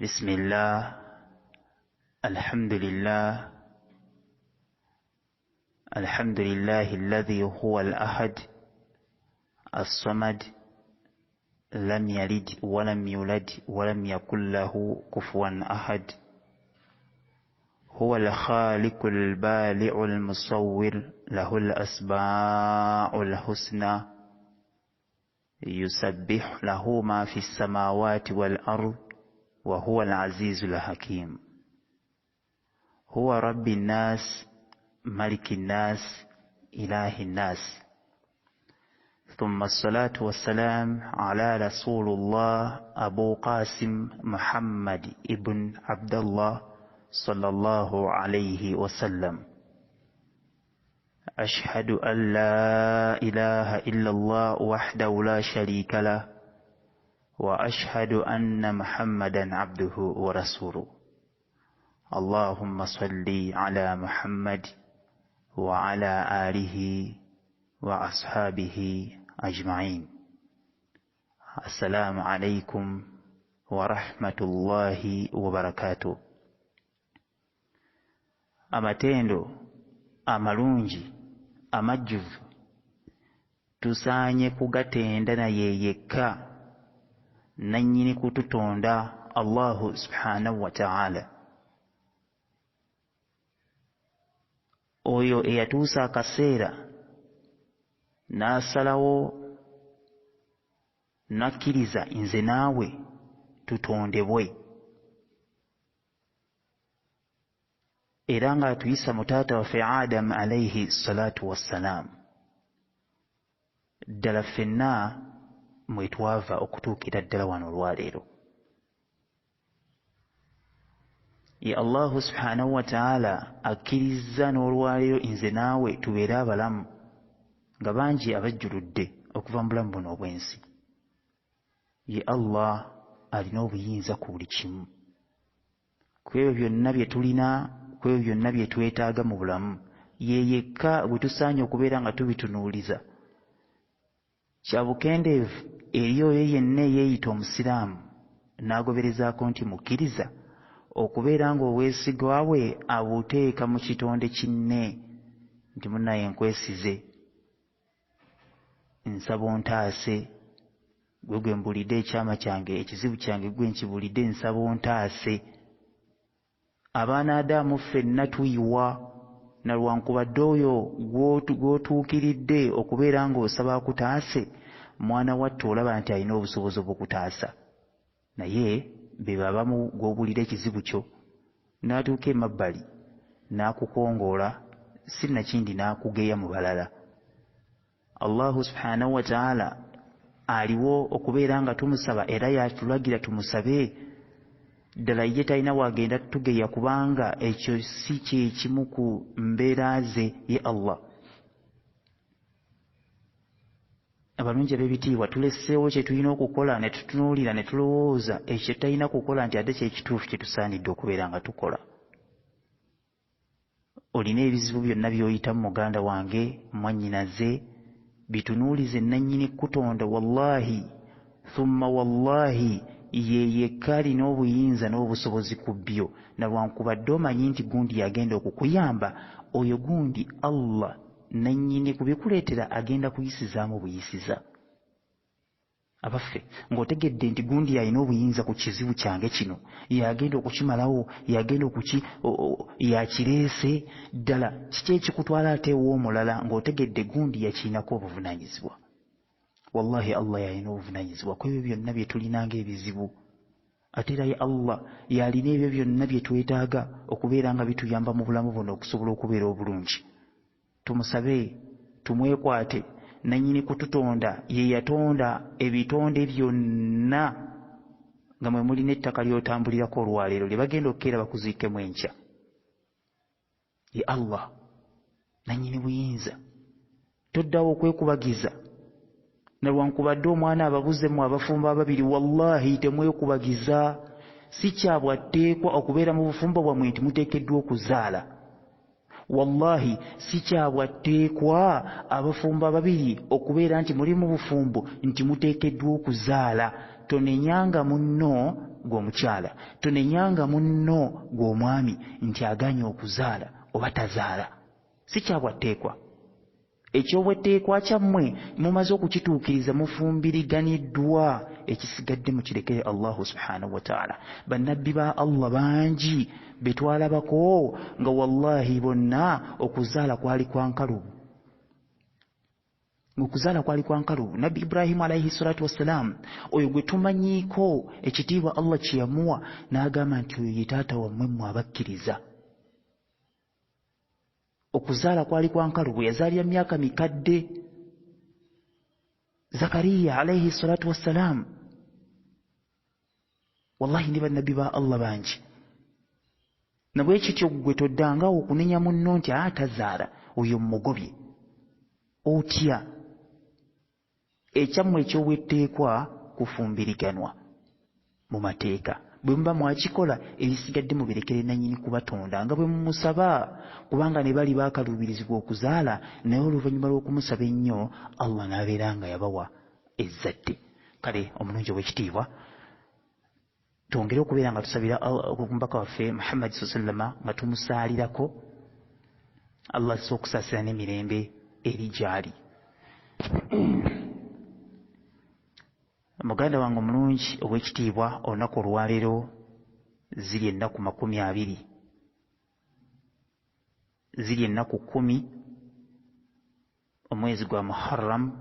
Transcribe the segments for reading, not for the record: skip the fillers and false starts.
بسم الله الحمد لله الحمد لله الذي هو الأحد الصمد لم يلد ولم يولد ولم يكن له كفوا أحد هو الخالق البارئ المصور له الأسماء الحسنى يسبح له ما في السماوات والأرض وهو العزيز الحكيم هو رب الناس ملك الناس إله الناس ثم الصلاة والسلام على رسول الله أبو قاسم محمد ابن عبد الله صلى الله عليه وسلم أشهد أن لا إله إلا الله وحده لا شريك له وأشهد أن محمدا عبده ورسوله اللهم صل على محمد وعلى آله وأصحابه أجمعين السلام عليكم ورحمة الله وبركاته amatendo amalungi amajjuvu tusaanye kugatenda naye yekka nannyini kututonda Allahu subhanahu wa ta'ala oyo eyatuusa akaseera n'asalawo nakkiriza nze naawe tutondebwe era nga atuyisa mu taata waffe Adam alayhi salatu wassalaam ddala ffenna mwe twava okutuukira ddala wano olwaleero ye Allahu subhanahu wa ta'ala akkiriza n'olwaleero nze naawe tubeere abalamu nga bangi abajjuludde okuva mu bulamu buno obw'ensi ye Allah alina obuyinza ku buli kimu ku ebyo byonna bye tulina ku ebyo byonna bye twetaaga mu bulamu ye yekka bwe tusaanye okubeera nga tubitunuuliza kya bukendeevu eri oyo yenna eyeeyita omusiraamu n'agoberezaako nti mukkiriza okubeera nga obwesigwa bwe abuteeka mu kitonde kinne nti munnaye nkwesize nsaba ontaase gwe mbulidde ekyama kyange ekizibu kyange gwe nkibulidde nsaba ontaase abaana Adamu ffenna tuyiwa nalwankubadde oyo gw'otuukiridde okubeera ng'osaba akutaase mwana watte olaba nti alina obusobozi obw'okutaasa naye be babamu gw'obulira ekizibu kyo n'atuuka emabbali n'akukongoola sinnakindi n'akugeya mu balala Allahu subhanahu wa ta'ala aliwo okubeera nga tumusaba era yatulagira tumusabe ddala ye talina wagenda tugeya kubanga ekyo si kyekimu ku mbeera ze ye Allah abalungi ab'ebitiibwa tuleseewo kye tulina okukola ne tutunuulira ne tulowooza ekyo talina kukola nti ate kyekituufu kye tusaanidde okubeera nga tukola olina ebizibu byonna by'oyitamu muganda wange mwannyinaze bitunuulize nannyini kutonda wallahi thumma wallahi ye yekka alina obuyinza n'obusobozi ku byo nalwankubadde omanyi nti gundi yagenda okukuyamba oyo gundi Allah nannyini kubikuleetera agenda kuyisizaamu buyisiza abaffe ng'otegedde nti gundi alina obuyinza ku kizibu kyange kino yagenda okukimalawo yagenda yakireese ddala kiki ekikutwala ate ew'omulala ng'otegedde gundi yakiinako obuvunaanyizibwa wallahi Allah yalina obuvunaanyizibwa ku ebyo byonna bye tulinanga ebizibu ate era ye Allah yalina ebyo byonna bye twetaaga okubeera nga bituyamba mu bulamu buno okusobola okubeera obulungi tumusabe tumwekwate nannyini kututonda ye yatonda ebitonde byonna nga mwe mulina ettaka ly'otambulirako olwaleero lye bagenda okukeera bakuziikemu enkya ye Allah nannyini buyinza toddawo okwekubagiza nalwankubadde omwana ababuzemu abafumbo ababiri wallahi temwekubagiza si kyabwatteekwa okubeera mu bufumbo bwammwe nti muteekeddwa okuzaala wallahi si kyabwatteekwa abafumbo ababiri okubeera nti muli mu bufumbo nti muteekeddwa okuzaala tonenyanga munno gw'omukyala tonenyanga munno gw'omwami nti aganye okuzaala oba tazaala. Si kyabwatteekwa. Ekyobwetteekwa kyammwe mumaze okukituukiriza, mufumbiriganiddwa. Ekisigadde mukirekere Allahu subhanahu wa ta'ala. Bannabbi ba Allah bangi betwalabako nga wallahi bonna okuzaala kwali kwa nkalubu. Okuzaala kwali kwa nkalubu. Nabbi Ibrahim alayhi salatu wassalam, oyo gwe tumanyiiko ekitiibwa Allah kye yamuwa, n'agamba nti oyo ye taata wammwe mmwe abakkiriza. Okuzaala kwali kwa nkalubu. Yazaalira myaka mikadde. Zakariya alayhi salatu wassalam. Wallahi ne bannabbi ba Allah bangi. Nabwe kityo gwe toddangawo okunenya munno nti tazaala, oyo mmugobye. Otya. Ekyammwe ekyobwetteekwa kufumbiriganwa mu mateeka. Bwe muba mwakikola ebisigadde mubirekere nannyini kubatonda nga bwe mumusaba, kubanga ne bali baakaluubirizibwa okuzaala naye oluvannyuma lw'okumusaba ennyo Allah n'abeera nga yabawa ezzadde. Kale omulungi ow'ekitiibwa twongere okubeera nga tusabira omubaka waffe Muhammad sallama nga tumusaalirako Allah assa okusaasira n'emirembe eri gy'ali. Muganda wange omulungi ow'ekitiibwa, olunaku olwaleero ziri ennaku 20, ziri ennaku 10 omwezi gwa Muharram,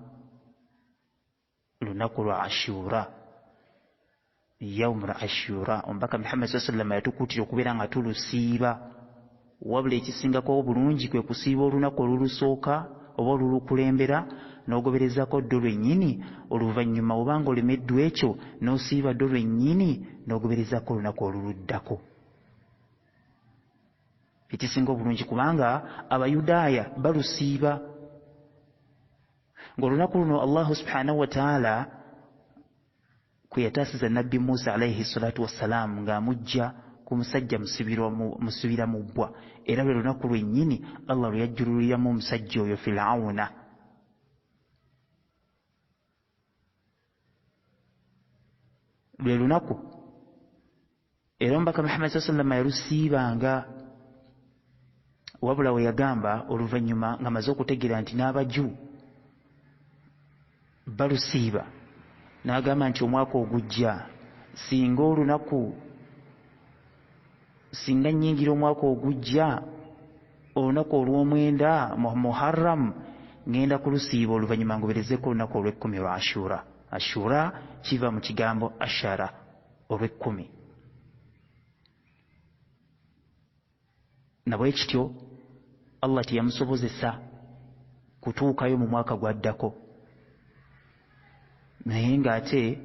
lunaku lwa Ashura, yaumul Ashura. Omubaka Muhammad sallallahu yatukuutira okubeera nga tulusiiba, wabula ekisingako obulungi kwe kusiiba olunaku olulusooka oba olulukulembera n'ogoberezako ddo lwennyini, oluvannyuma obanga olemeddwa ekyo n'osiiba ddo lwennyini n'ogoberezako olunaku oluluddako. Ekisinga obulungi, kubanga Abayudaaya balusiiba. Ng'olunaku luno Allahu subhanahu wa ta'ala kwe yataasiza Nabbi Musa alayhi salatu wassalamu ng'amujja ku musajja musibira mu bbwa, era lwe lunaku lwennyini Allah lwe yajjululiramu omusajja oyo Firawuna. Lwe lunaku era omubaka Muhammad sallallahu yalusiibanga, wabula we yagamba oluvannyuma nga maze okutegeera nti n'Abaju balusiiba, n'agamba nti omwaka ogujja singa olunaku singa nnyingira omwaka ogujja olunaku olw'omwenda mu Muharram ngenda kulusiiba, oluvannyuma ngoberezeko olunaku olw'ekkumi lwa Ashura. Ashura kiva mu kigambo ashara, olw'ekkumi. Nabwe kityo Allah teyamusobozesa kutuukayo mu mwaka gwaddako, naye ng'ate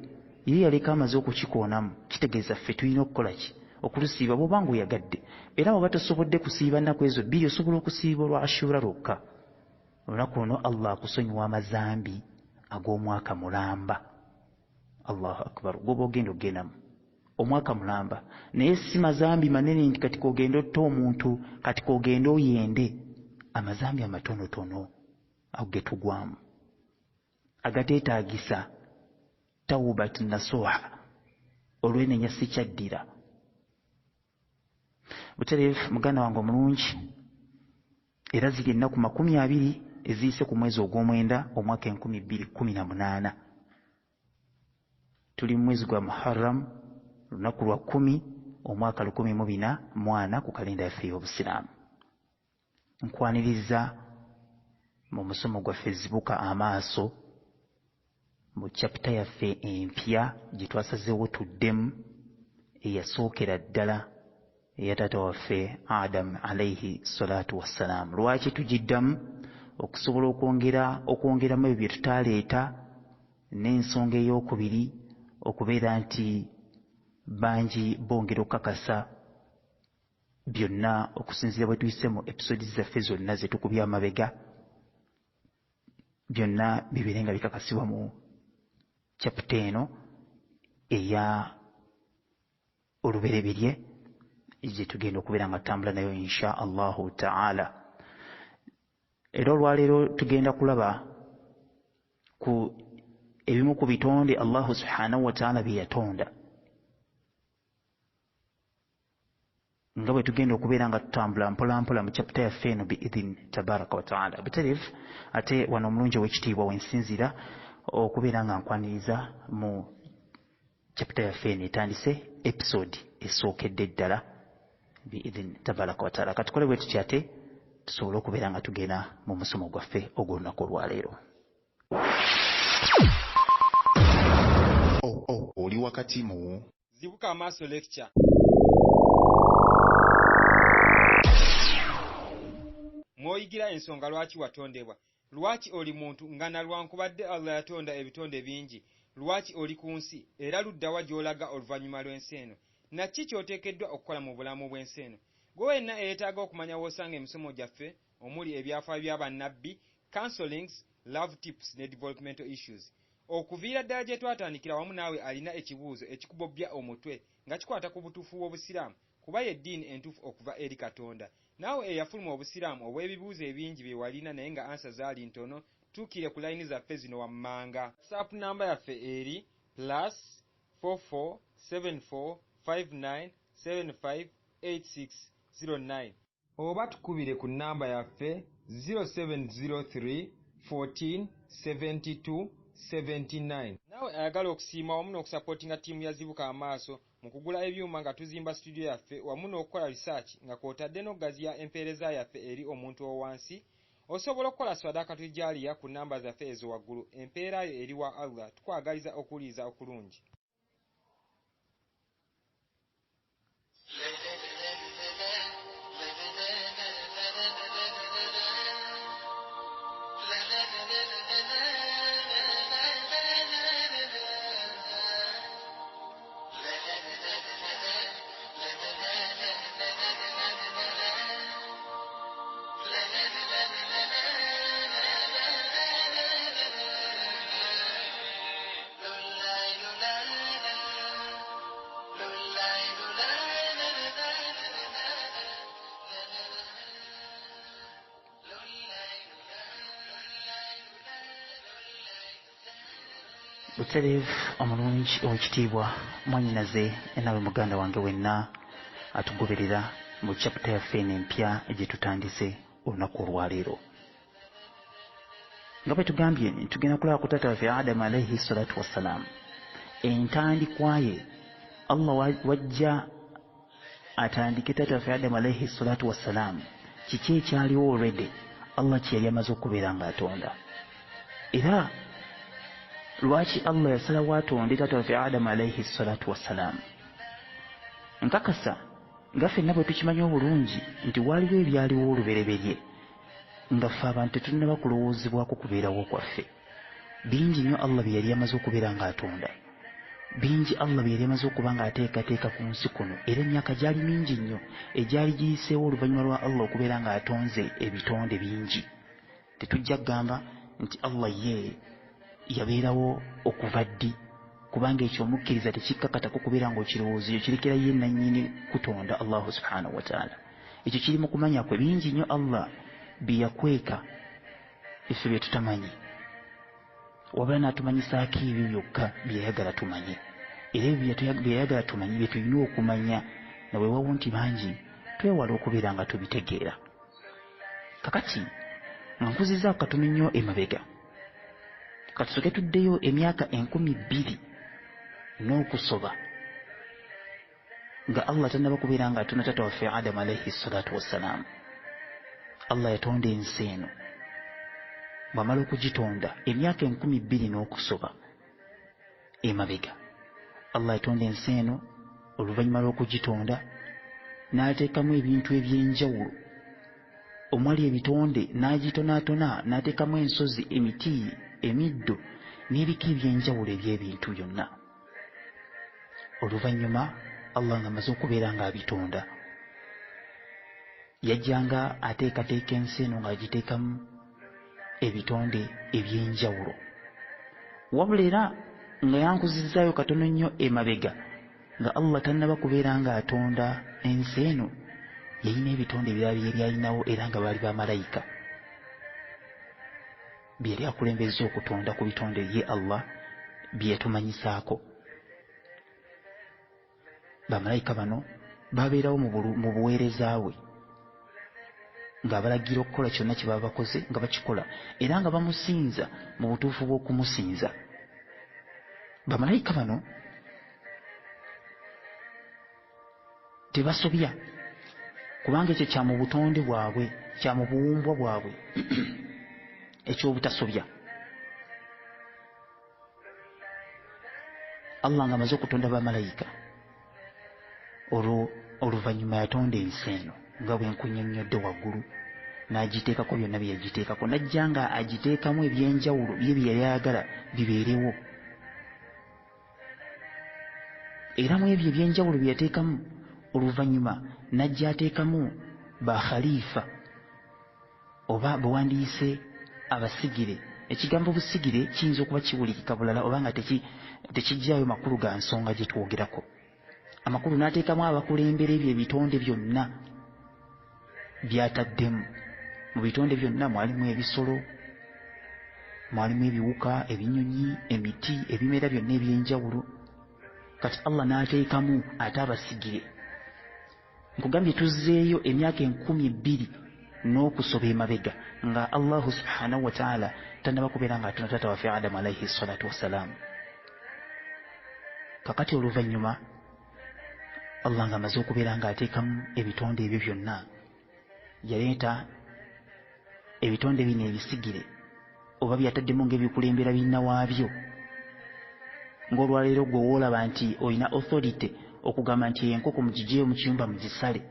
ye yaleka amaze okukikoonamu. Kitegeeza ffe tulina okukola ki? Okulusiiba bw'obanga oyagadde, era bw'oba tosobodde kusiiba nnaku ezo bbiri, osobola okusiiba olwa Ashura lwokka. Olunaku luno Allah akusonyiwa amazambi ag'omwaka mulamba. Allahu akbar. Gwoba ogenda ogendamu omwaka mulamba, naye si mazambi manene nti kati kogenda otta omuntu, kati kogenda oyende. Amazambi amatonotono ago getugwamu, agateetaagisa tawbat nasuha, olwenenya sikyaddira. Butereevu muganda wange omulungi, era ziri ennaku 20 eziyise ku mwezi ogw'omwenda omwaka 2018. Tuli mu mwezi gwa Muharram, lunaku lwa 10 omwaka 1440 ku kalenda yaffe y'Obusiraamu. Nkwaniriza mu musomo gwaffe Zibuka Amaaso mu chapita yaffe empya gye twasazeewo tuddemu, eyasookera ddala eya taata waffe Adam alayhi salatu wassalamu. Lwaki tugiddamu? Okusobola okwongeramu ebyo bye tutaaleeta, n'ensonga ey'okubiri okubeera nti bangi bongera okukakasa byonna okusinziira bwe tuyise mu episodi zaffe zonna ze tukubya amabega, byonna bibeere nga bikakasibwa mu chapita eno eya olubereberye gye tugenda okubeera nga tutambula nayo insha Allahu ta'ala. Era olwaleero tugenda kulaba ku ebimu ku bitonde Allahu subhanahu wa ta'ala bye yatonda. nga bwe tugenda okubeera nga tutambula mpolampola mu chapter yaffe eno biidhin tabaraka wataala. Butereevu ate wano omulungi ow'ekitiibwa wensinzira okubeera nga nkwaniriza mu chapter yaffe eno etandise episode esookedde ddala biidhin tabaraka wataala. Katukole bwe tutya ate tusobole okubeera nga tugenda mu musomo gwaffe ogw'olunaku olwaleero. Oli wakati mu Zibuka Amaaso lecture. Mwoyigira ensonga lwaki watondebwa. Lwaki oli muntu nga nalwankubadde Allah yatonda ebitonde bingi. Lwaki oli ku nsi era luddawa gy'olaga oluvannyuma lw'ensi eno. Naki ky'oteekeddwa okukola mu bulamu bw'ensi eno. Gwe wenna eyeetaaga okumanya w'osanga emisomo gyaffe omuli ebyafaayo bya bannabbi, counselings, love tips ne developmental issues. Okuviira ddala gye twatandikira wamu naawe alina ekibuuzo ekikubobbya omutwe nga kikwata ku butuufu bw'Obusiraamu kuba y'eddiini entuufu okuva eri Katonda. Naawe eyafuluma Obusiraamu obw'ebibuuzo ebingi bye walina naye nga ansa zaali ntono, tuukire ku layini zaffe zino wammanga. WhatsApp namba yaffe eri +447459758609 oba tukubire ku namba yaffe 0703 14 72 79. Nawe ayagala okusiima wamu n'okusapootinga ttiimu ya Zibuka Amaaso mu kugula ebyuma nga tuzimba studio yaffe wamu n'okukola research nga kw'otadde n'ogaziya empeereza yaffe eri omuntu owansi, osobola okukola swadaka tujaaliya ku namba zaffe ezo waggulu. Empeera yo eri wa Allah. Tukwagaliza okuwuliriza okulungi. Butereevu omulungi ow'ekitiibwa mwannyinaze nawe muganda wange wenna atugoberera mu chapter yaffe eno empya gye tutandise olunaku olwaleero. Nga bwe tugambye tugenda kulaba ku taata waffe Adamu alayhi salatu wassalaamu. Entandikwa ye Allah wajja atandike taata waffe Adamu alayhi salatu wassalaamu kiki ekyaliwo already Allah kye yali amaze okubeera ng'atonda. Era lwaki Allah yasalawo atonde taata waffe Adamu alayhi salatu wassalaamu. Nkakasa nga ffenna bwe tukimanyi obulungi nti waaliwo ebyaliwo olubereberye nga ffe abantu tetunnaba kulowoozebwako kubeerawo kwaffe. Bingi nnyo Allah bye yali amaze okubeera ng'atonda. Bingi Allah bye yali amaze okuba ng'ateekateeka ku nsi kuno, era emyaka gyali mingi nnyo egyali giyiseewo oluvannyuma lwa Allah okubeera ng'atonze ebitonde bingi. Tetujja kugamba nti Allah ye yabeerawo okuva ddi, kubanga ekyo omukkiriza tekikkakatako kubeera ng'okirowooza, kirekera ye nannyini kutonda Allahu subhanahu wa ta'ala. Ekyo kiri mu kumanya kwe. Bingi nnyo Allah bye yakweka effe bye tutamanyi, wabula n'atumanyisaako ebyo byokka bye yayagala tumanye. Era ebyo bye yayagala tumanye bye tulina okumanya, na weewawo nti bangi twewala okubeera nga tubitegeera. Kakati nga nkuzizaako katono nnyo emabega, katusoke tuddeyo emyaka 2000 n'okusoba nga Allah tannaba kubeera ng'atonda taata waffe Adamu alayhi salatu wassalaamu. Allah yatonda ensi eno, bw'amala okugitonda emyaka 2000 n'okusoba emabega. Allah yatonda ensi eno, oluvannyuma lw'okugitonda n'ateekamu ebintu eby'enjawulo. Omwali ebitonde n'agitonaatona, n'ateekamu ensozi, emiti, emiddo n'ebika eby'enjawulo eby'ebintu byonna. Oluvannyuma Allah ng'amaze okubeera ng'abitonda, yajjanga ateekateeka ensi eno ng'agiteekamu ebitonde eby'enjawulo. Wabula era nga yankuzizaayo katono nnyo emabega, nga Allah tannaba kubeera ng'atonda ensi eno, yalina ebitonde ebirala bye byalinawo era nga baali bamalayika bye yali akulembezza okutonda ku bitonde ye Allah bye yatumanyisaako. Bamalayika bano babeerawo mu buweereza bwe ng'abalagira okukola kyonna kye baba bakoze nga bakikola era nga bamusinza mu butuufu bw'okumusinza. Bamalayika bano tebasobya kubanga ekyo kya mu butonde bwabwe, kya mu buwumbwa bwabwe eky'obutasobya. Allah nga amaze okutonda bamalayika oluvannyuma yatonda ensi eno nga bwe nkunnyonnyodde waggulu n'agiteekako byonna bye yagiteekako, najja nga agiteekamu ebyenjawulo bye bye yayagala bibeerewo. Era mu ebyo ebyenjawulo bye yateekamu oluvannyuma najja ateekamu ba khalifa oba bwewandiise abasigire. Ekigambo busigire kiyinza okuba kiwulikika bulala oba nga tekijjaayo makulu ga nsonga gye twogerako. Amakulu n'ateekamu abakulembera ebyo ebitonde byonna by'ataddemu. Mu bitonde byonna mwalimu ebisolo, mwalimu ebiwuka, ebinyonyi, emiti, ebimera byonna ebyenjawulo. Kati Allah n'ateekamu ate abasigire. Nkugambye tuzzeeyo emyaka 2,000 n'okusoba emabega nga Allahu subhanahu wa ta'ala tannaba kubeera ng'atonda taata waffe Adamu alayhi salatu wassalaamu. Kakati oluvannyuma Allah ng'amaze okubeera ng'ateekamu ebitonde ebyo byonna, yaleeta ebitonde bino ebisigire oba byataddemu ng'ebikulembera binna waabyo. Ng'olwaleero gwe woolaba nti olina authority okugamba nti enkoko mugiggyeyo mu kiyumba mugisale,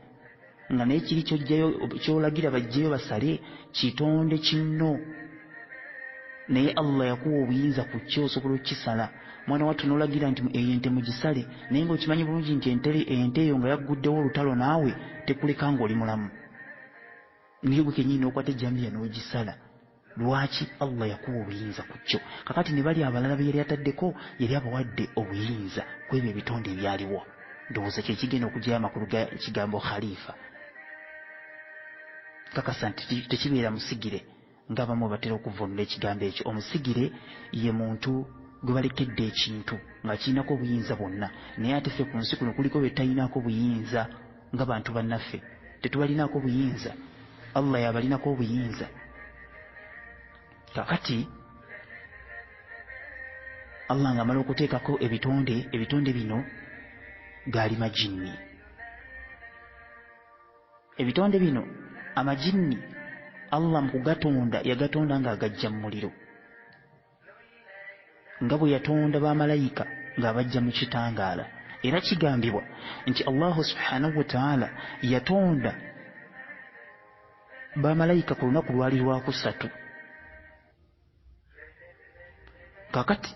nga naye kiri kyolagira bajjeyo basale kitonde kinno, naye Allah yakuwa obuyinza ku kyo osobola okukisala. Mwana wattu n'olagira nti ente mugisale, naye ng'okimanyi bulungi nti ente eyo nga yagguddewo olutalo naawe tekuleka ng'oli mulamu, naye gwe kennyini n'okwata ejjambiya n'ogisala. Lwaki? Allah yakuwa obuyinza ku kyo. Kakati ne bali abalala be yali ataddeko yali abawadde obuyinza ku ebyo ebitonde ebyaliwo. Ndowooza kye kigenda okugyayo amakulu ga kigambo khalifa. Kakasa nti tekibeera musigire ng'abamu batera okuvvuunula ekigambo ekyo. Omusigire ye muntu gwe balekedde ekintu nga kirinako obuyinza bwonna, naye ate ffe ku nsi kuno kuliko be talinaako buyinza nga bantu bannaffe. Tetubalinaako buyinza, Allah yabalinako obuyinza. Kakati Allah ng'amala okuteekako ebitonde bino gaali majinni. Ebitonde bino amajinni Allah mu kugatonda yagatonda ng'agajja mu muliro, nga bwe yatonda bamalayika ng'abajja mu kitangaala. Era kigambibwa nti Allahu subhanahu wa ta'ala yatonda bamalayika ku lunaku lwali lwakusatu. Kakati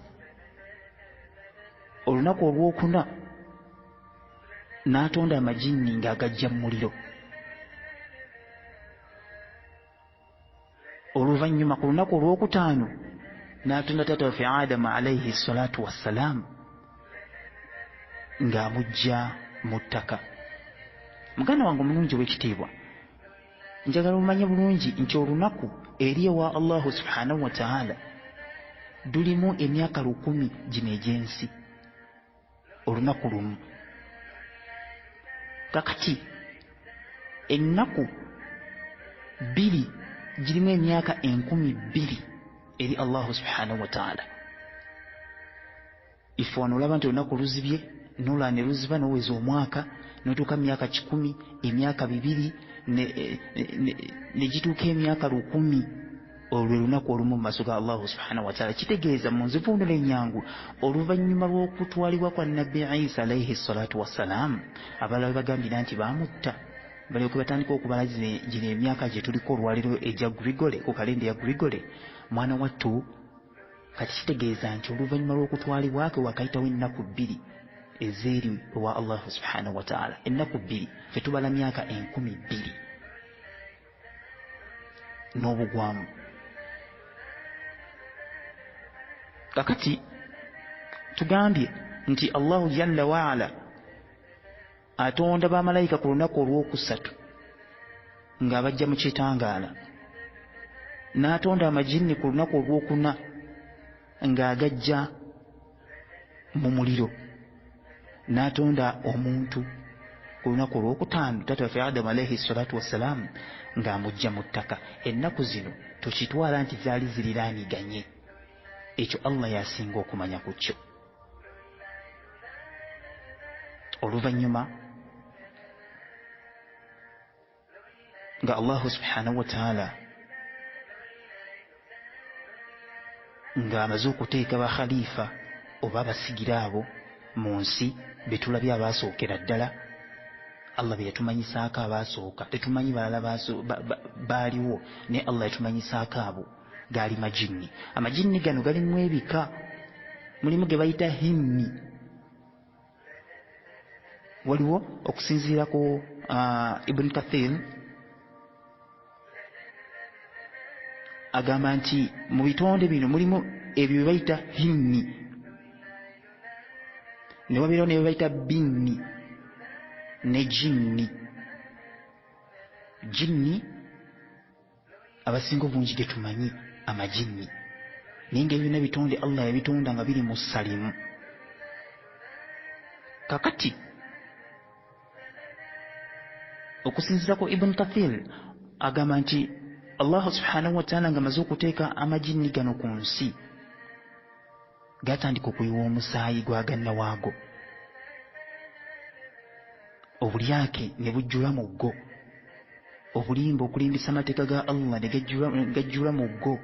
olunaku olwokuna n'atonda amajinni ng'agajja mu muliro. Oluvannyuma ku lunaku olwokutaano n'atonda taata waffe Adamu alayhi salatu wassalaamu ng'amugja mu ttaka. Muganda wange omulungi ow'ekitiibwa, njagala omanye bulungi nti olunaku eri ewa Allahu subhanahu wa ta'ala dulimu emyaka 100 gino egy'ensi, olunaku lumu. Kakati ennaku 2 girimu emyaka 20,000 eri Allahu subhanahu wa ta'ala. Ife wano olaba nti olunaku luzibye n'olwa ne luziba n'oweza omwaka n'otuuka myaka 10, emyaka 2 ne gituuka emyaka 100. Olwo lunaku olumu mu maaso ga Allahu subhanahu wa ta'ala. Kitegeeza mu nzivuunula ennyangu oluvannyuma lw'okutwalibwa kwa Nabbi Isa alayhi salatu wassalaam, abalala bagambira nti baamutta, balyoke batandika okubala gino emyaka gye tuliko olwaliro egya Grigore, ku kalenda ya Grigore. Mwana wattu, kati kitegeeza nti oluvannyuma lw'okutwalibwa kwe wakayitawo ennaku 2 ezeeri ewa Allahu subhanahu wa ta'ala. Ennaku 2 fe tubala myaka 20,000 n'obugwamu. Kakati tugambye nti Allahu jalla waala atonda bamalayika ku lunaku olwokusatu ng'abajja mu kitangaala, n'atonda amajinni ku lunaku olwokuna ng'agajja mu muliro, n'atonda omuntu ku lunaku olwokutaano taata waffe Adamu alayhi salatu wassalaamu ng'amujja mu ttaka. Ennaku zino tukitwala nti zaali ziriraaniganye. Ekyo Allah yasinga okumanya ku kyo. Oluvannyuma nga Allahu subhanahu wa ta'ala ng'amaze okuteeka bakhalifa oba abasigira abo mu nsi be tulabye abaasookera ddala. Allah be yatumanyisaako abaasooka, tetumanyi balala baaliwo, naye Allah yatumanyisaako abo gaali majinni. Amajinni gano galimu ebika, mulimu ge bayita himmi. Waliwo okusinziira ku Ibn Kathir agamba nti mu bitonde bino mulimu ebyo bye bayita himmi, ne wabeerawo ne bye bayita binni ne jinni. Jinni abasinga obungi ge tumanyi amajinni, naye ng'ebirina bitonde Allah yabitonda nga biri mu ssalimu. Kakati okusinziira ku Ibn Kathir agamba nti Allah subhanahu wa ta'ala ng'amaze okuteeka amajinni gano ku nsi, gatandika okuyiwa omusaayi gwagana waago, obulyake ne bujjula mu ggo, obulimba okulimbisa amateeka ga Allah ne gajjula mu ggo.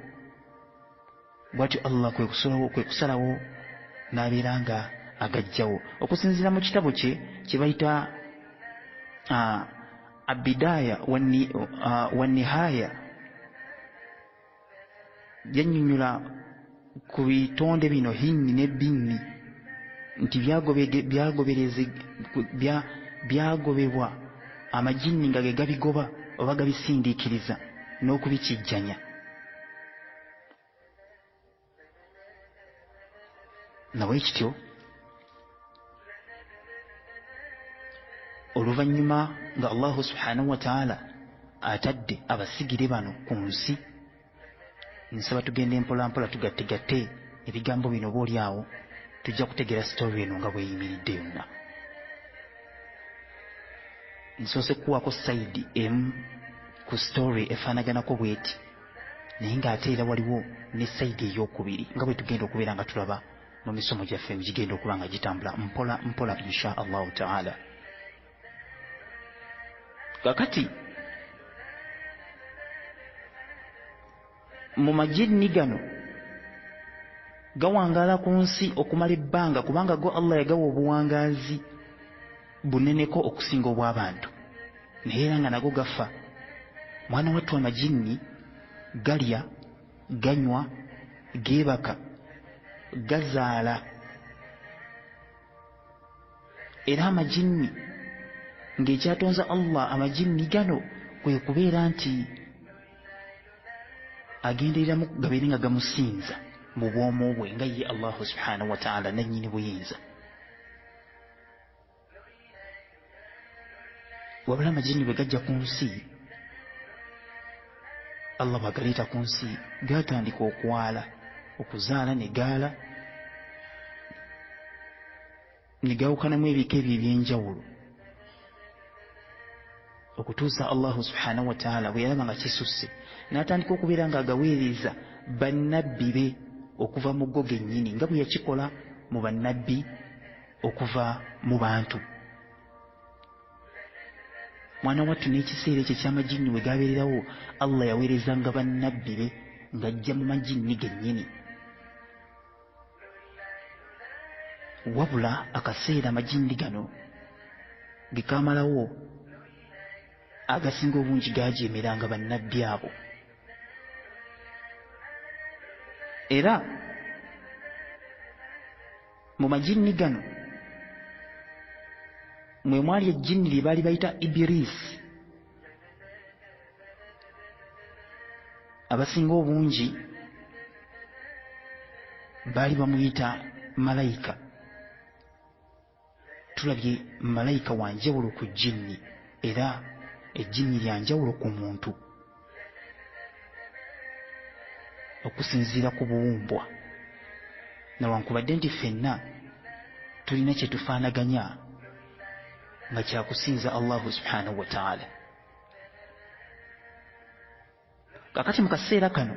Bw'atyo Allah kwe kusalawo n'abeera nga agajjawo. Okusinziira mu kitabo kye kye bayita Abidaya wa Nihaya, yannyonnyola ku bitonde bino hinni ne binni nti byagobebwa amajinni nga ge gabigoba oba gabisindiikiriza n'okubikijjanya. Nawe kityo oluvannyuma nga Allahu subhanahu wa ta'ala atadde abasigire bano ku nsi, nsaba tugende mpolampola tugattegatte ebigambo bino, oba awo tujja kutegeera sitoli eno nga bweyimiridde yonna. Nsoose kuwaako sayidi emu ku sitoli efaanaganako bweti, naye ng'ate era waliwo ne sayidi ey'okubiri nga bwe tugenda okubeera nga tulaba mu misomo gyaffe gigenda okuba nga gitambula mpola mpola insha Allahu ta'ala. Kakati mu majinni gano gawangaala ku nsi okumala ebbanga, kubanga go Allah yagawa obuwangaazi buneneko okusinga obw'abantu, naye era nga nago gafa. Mwana wattu amajinni galya, ganywa, geebaka, gazaala. Era amajinni ng'ekyatonza Allah amajinni gano kwe kubeera nti agendereramu gabeere nga gamusinza mu bwomu bwe nga ye Allahu subhanahu wa ta'ala nannyini buyinza. Wabula amajinni bwe gajja ku nsi, Allah bw'agaleeta ku nsi gatandika okwala, okuzaala ne gaala, ne gawukanamu ebika ebyo eby'enjawulo, okutuusa Allahu subhanahu wa ta'ala bwe yalaba nga kisusse n'atandika okubeera nga agaweereza bannabbi be okuva mu ggo gennyini, nga bwe yakikola mu bannabbi okuva mu bantu. Mwana wattu n'ekiseera ekyo eky'amajinni we gabeererawo, Allah yaweerezanga bannabbi be ng'ajja mu majinni gennyini. Wabula akaseera amajinni gano ge kaamalawo, agasinga obungi gajeemeranga bannabbi abo. Era mu majinni gano mwe mwali ejjinni lye baali bayita Ibirisi. Abasinga obungi baali bamuyita malayika. Tulabye malayika wa njawulo ku jjinni, era ejjinni lya njawulo ku muntu okusinziira ku buwumbwa. Newankubadde nti ffenna tulina kye tufaanaganya nga kyakusinza Allahu subhanahu wa ta'ala. Kakati mu kaseera kano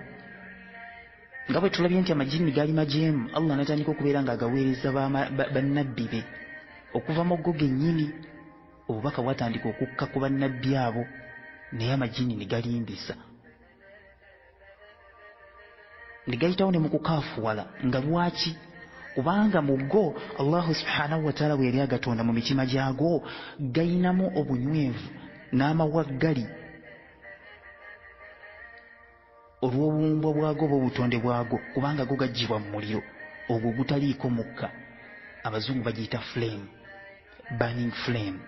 nga bwe tulabye nti amajini gali majeemu, Allah n'atandika okubeera ng'agaweereza bannabbi be okuva mu go gennyini. Obubaka bwatandika okukka ku bannabbi abo, naye amajini ne galimbisa, ne gayitawo ne mu kukaafuwala. Nga lwaki? Kubanga mu go Allahu subhanahu wa ta'ala bwe yali agatonda mu mitima gyago gayinamu obunywevu n'amawaggali olw'obuwumbwa bwago bw'obutonde bwago, kubanga go gaggyibwa mu muliro ogwo gutaliiko mukka. Abazungu bagiyita flame, burning flame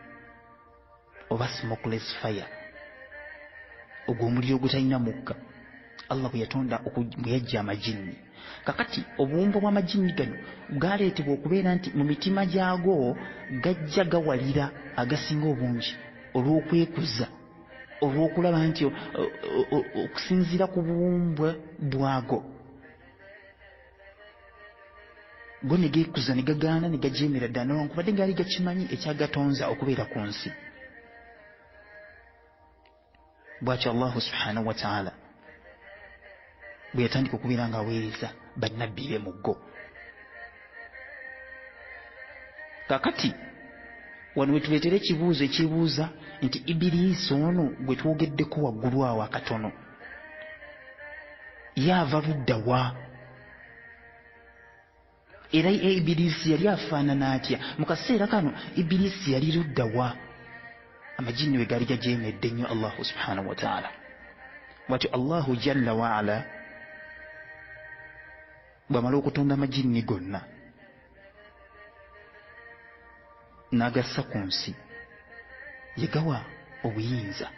oba smokeless fire, ogwo omuliro ogutalina mukka. Allah bwe yatonda bwe yajja amajini. Kakati obuwumbo bw'amajini gano galeetebwa okubeera nti mu mitima gyago gajja gawalira agasinga obungi olw'okwekuza, olw'okulaba nti okusinziira ku buwumbwa bwago go ne geekuza ne gagaana ne gajeemera ddala newankubadde gaali gakimanyi ekyagatonza okubeera ku nsi. Bw'atyo Allahu subhanahu wa ta'ala bwe yatandika okubeera ng'aweereza bannabbi be mu go. Kakati wano we tuleetera ekibuuzo ekyebuuza nti Ibiriisi ono gwe twogeddeko waggulu awo akatono yaava ludda wa? Era Ibiriisi yali afaanana atya? Mu kaseera kano Ibiriisi yali ludda wa? Amajini we gaali gajeemedde nnyo Allahu subhanahu wa ta'ala. Bw'atyo Allahu jalla wa ala bw'amala okutonda amajini gonna n'agassa ku nsi, yagawa obuyinza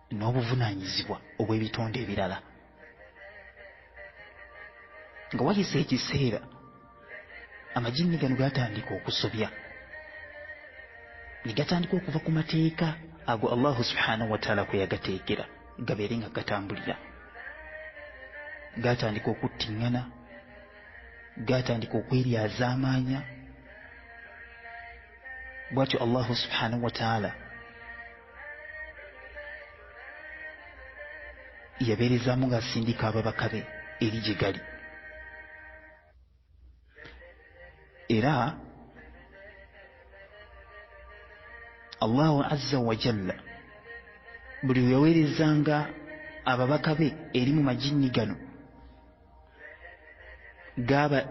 n'obuvunaanyizibwa obw'ebitonde ebirala. Nga wayise ekiseera amajini gano gatandika okusobya, ne gatandika okuva ku mateeka ago Allahu subhanahu wa ta'ala kwe yagateekera gabeere nga gatambulira. Gatandika okuttiŋŋana, gatandika okweryazaamaanya. Bw'atyo Allahu subhanahu wa ta'ala yabeerezaamu ng'asindika ababaka be eri gye gali. Era Allahu azza wa jalla buli we yaweerezanga ababaka be eri mu majini gano,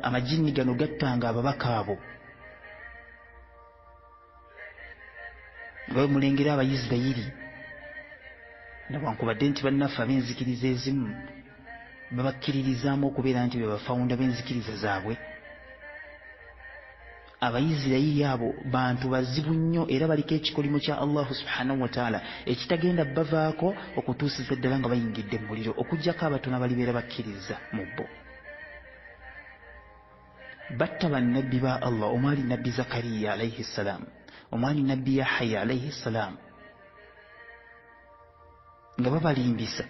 amajini gano gattanga ababaka abo. Nga bwe mulengera Abayisirayiri newankubadde nti bannaffe ab'enzikiriza ezimu babakkiririzaamu okubeera nti be bafawunda b'enzikiriza zaabwe, Abayisirayiri abo bantu bazibu nnyo era baliko ekikolimo kya Allahu subhanahu wa ta'ala ekitagenda bavaako okutuusiza ddala nga bayingidde mu muliro, okuggyako abatono abalibeera bakkiriza mu bo. Batta bannabbi ba Allah, omwali nabbi Zakariya alayhi salam, omwali nabbi Yahya alayhi salam, nga babalimbisa.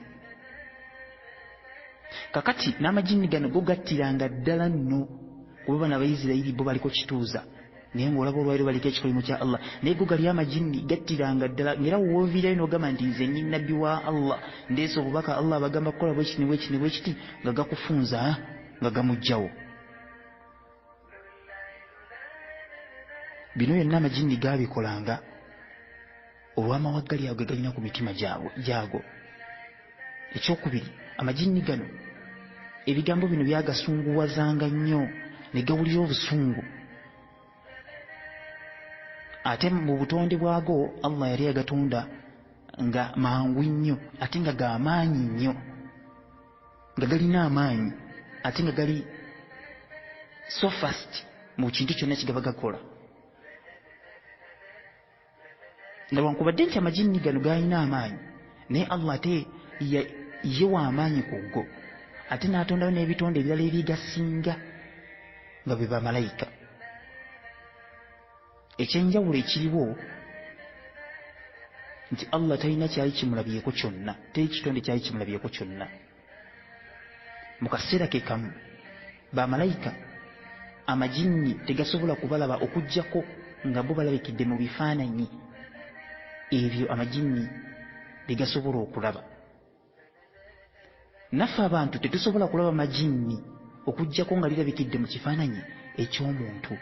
Kakati n'amajini gano go gattiranga ddala nno kuba bano Abayisirayiri bo baliko kituuza, naye ng'olaba olwaliro baliko ekikolimo kya Allah, naye go gali amajini gattiranga ddala. Ng'era woviirayo n'ogamba nti nze nnyini nabbi wa Allah, ndeese obubaka Allah abagamba kukola bwekiti ne bwekiti ne bwekiti, nga gakufunza nga gamuggyawo. Bino byonna amajini gaabikolanga olw'amawaggali ago ge galina ku mitima gyago. Ekyokubiri, amajini gano ebigambo bino byagasunguwazanga nnyo ne gawulira obusungu. Ate mu butonde bwago Allah yali yagatonda nga mangu nnyo ate nga g'amaanyi nnyo, nga galina amaanyi ate nga gali so fast mu kintu kyonna kigaba gakola. Newankubadde nti amajini gano galina amaanyi, naye Allah ate ye wa amaanyi ku go, ate n'atondawo n'ebitonde ebirala ebigasinga nga be bamalayika. Ekyenjawulo ekiriwo nti Allah talina kyali kimulabyeko kyonna, teri kitonde kyali kimulabyeko kyonna. Mu kaseera ke kamu bamalayika amajini tegasobola kubalaba okuggyako nga bo balabikidde mu bifaananyi ebyo amajinni bye gasobola okulaba. Naffe abantu tetusobola kulaba majinni okuggyako nga lirabikidde mu kifaananyi eky'omuntu.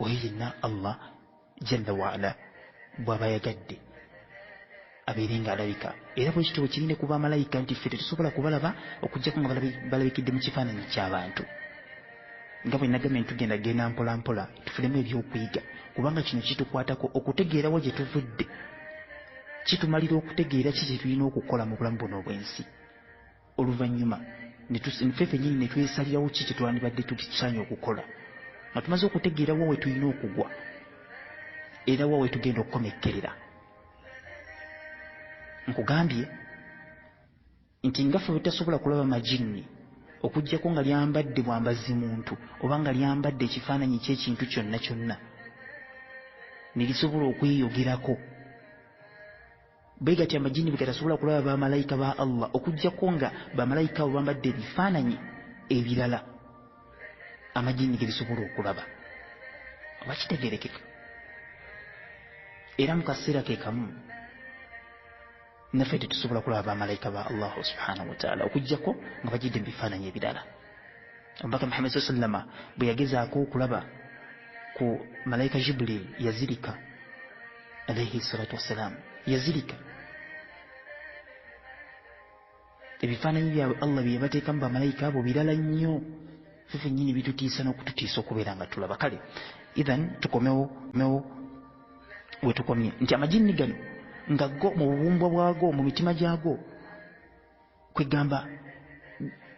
Oyo yenna Allah jalla waala bw'aba yagadde abeere ng'alabika. Era bwe kityo bwe kirine ku bamalayika nti ffe tetusobola kubalaba okuggyako nga balabikidde mu kifaananyi ky'abantu. Nga bwe nagambye tugenda genda mpola mpola tufulemu ebyokuyiga, kubanga kino kitukwatako okutegeera wa gye tuvudde, kitumalira okutegeera ki kye tulina okukola mu bulamu buno obw'ensi. Oluvannyuma ffe ffennyini ne twesalirawo ki kye twandibadde tusaanye okukola nga tumaze okutegeera wa we tulina okugwa era wa we tugenda okukomekkerera. Nkugambye nti nga ffe bwe tutasobola kulaba majinni okuggyako nga lyambadde bwambazi muntu oba nga lyambadde ekifaananyi ky'ekintu kyonna kyonna ne lisobola okweyogerako, bwe gatyo amajinni bwe gatasobola kulaba bamalayika ba Allah okuggyako nga bamalayika abo bambadde ebifaananyi ebirala amajinni ge bisobola okulaba. Oba kitegeerekeka? Era mu kaseera ke kamu naffe tetusobola kulaba bamalayika ba Allah subhanahu wa ta'ala okuggyako nga bagidde mu bifaananyi ebirala. Omubaka Muhammad sallallahu alaihi wasallam bwe yagezaako okulaba ku malayika Jibril yazirika alayhi salatu wassalam, yazirika ebifaananyi byabwe Allah bye yabateekamu bamalayika abo birala nnyo, ffe ffennyini bitutiisa n'okututiisa okubeera nga tulaba. Kale idhan tukomewo we tukomye nti amajinni gano nga go mu bubumbwa bwago mu mitima gyago kwegamba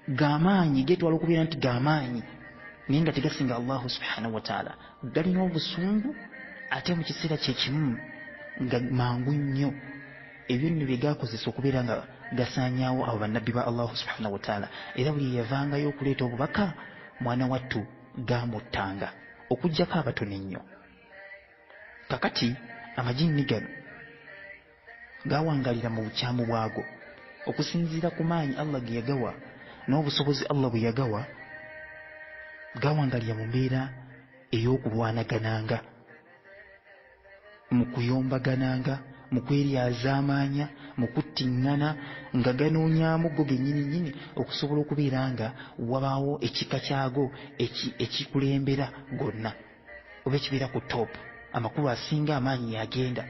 g'amaanyi getwala okubeera nti g'amaanyi naye nga tegasinga Allah subhanahu wa ta'ala, galina obusungu ate mu kiseera kyekimu nga mangu nnyo. Ebyo nno bye gakozesa okubeera nga gasaanyaawo abo bannabbi ba Allah subhanahu wa ta'ala. Era buli yavangayo okuleeta obubaka mwana wattu gamuttanga okuggyako abatono ennyo. Kakati amajinni gano gawangalira mu bukyamu bwago okusinziira ku maanyi Allah ge yagawa n'obusobozi Allah bwe yagawa, gawangalira mu mbeera ey'okulwanagananga, mu kuyombagananga, mu kweryazaamaanya, mu kuttiŋŋana, nga ganoonyaamu go gennyini okusobola okubeera nga wabaawo ekika kyago ekikulembera gonna oba ekibeera ku top, amakulu asinga amaanyi yagenda.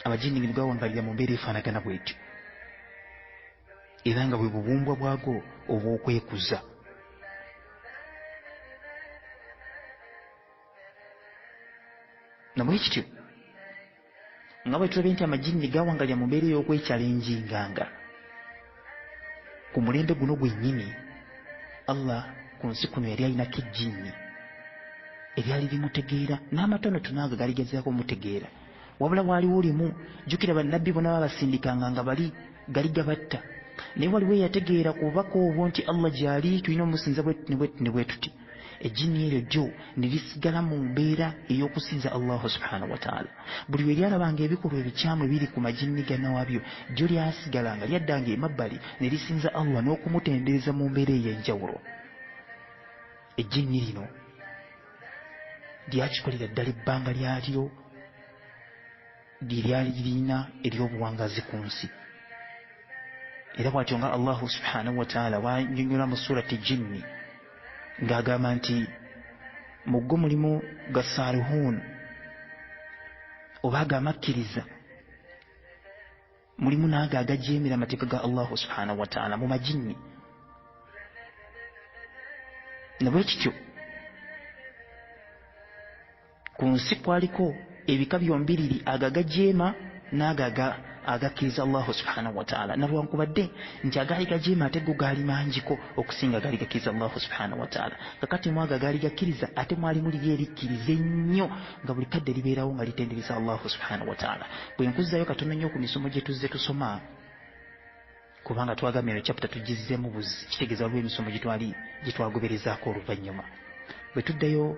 Amajinni gano gawangalira mu mbeera efaanagana bw'etyo era nga bwe bubumbwa bwago obw'okwekuza. Namwe kityo nga bwe tulabe nti amajinni gawangalira mu mbeera ey'okwekyalenjinganga ku mulembe guno gwennyini, Allah ku nsi kuno yali alinako ejjinni eryali limutegeera n'amatono tunaaga galigezaako mutegeera, wabula waaliwo limu jjukira bannabbi bonna babasindikanga nga bali gali gabatta, naye waliwo eyategeera ku bubaka obwo nti Allah gyali tulina omusinza ne bwe tuti. Ejjinni eryo jjo ne lisigala mu mbeera ey'okusinza Allah subhanahu wa ta'ala. Buli we lyalabanga ebikolwa ebikyamu ebiri ku majinni gannawaabyo jjo lyasigala nga lyaddanga emabbali ne lisinza Allah n'okumutendereza mu mbeera ey'enjawulo. Ejjinni lino lyakikolera ddala ebbanga lyalyo lye lyali lirina ery'obuwangazi ku nsi. Era bw'atyo nga Allah subhanahu wa ta'ala bw'annyonnyola mu surati Jinni ng'agamba nti mu ggo mulimu gasaluhun oba agamakkiriza, mulimu n'ago agajeemera amateeka ga Allah subhanahu wa ta'ala mu majinni. Na bwe kityo ku nsi kwaliko ebika byombiriri agagajeema n'ago agakkiriza Allah subhanahu wa ta'ala, nalwankubadde nti agaali gajeema ate go gaali mangiko okusinga agaali gakkiriza Allah subhanahu wa ta'ala. Kakati mu ago agaali gakkiriza ate mwalimu liri erikkiriza ennyo nga buli kadde libeerawo nga litendereza Allah subhanahu wa ta'ala. Bwe nkuzzayo katono nnyo ku misomo gye tuzze tusoma, kubanga twagambye eno chapter tugizzeemu buzi, kitegeeza waliwo emisomo gye twagoberezaako oluvannyuma. Bwe tuddayo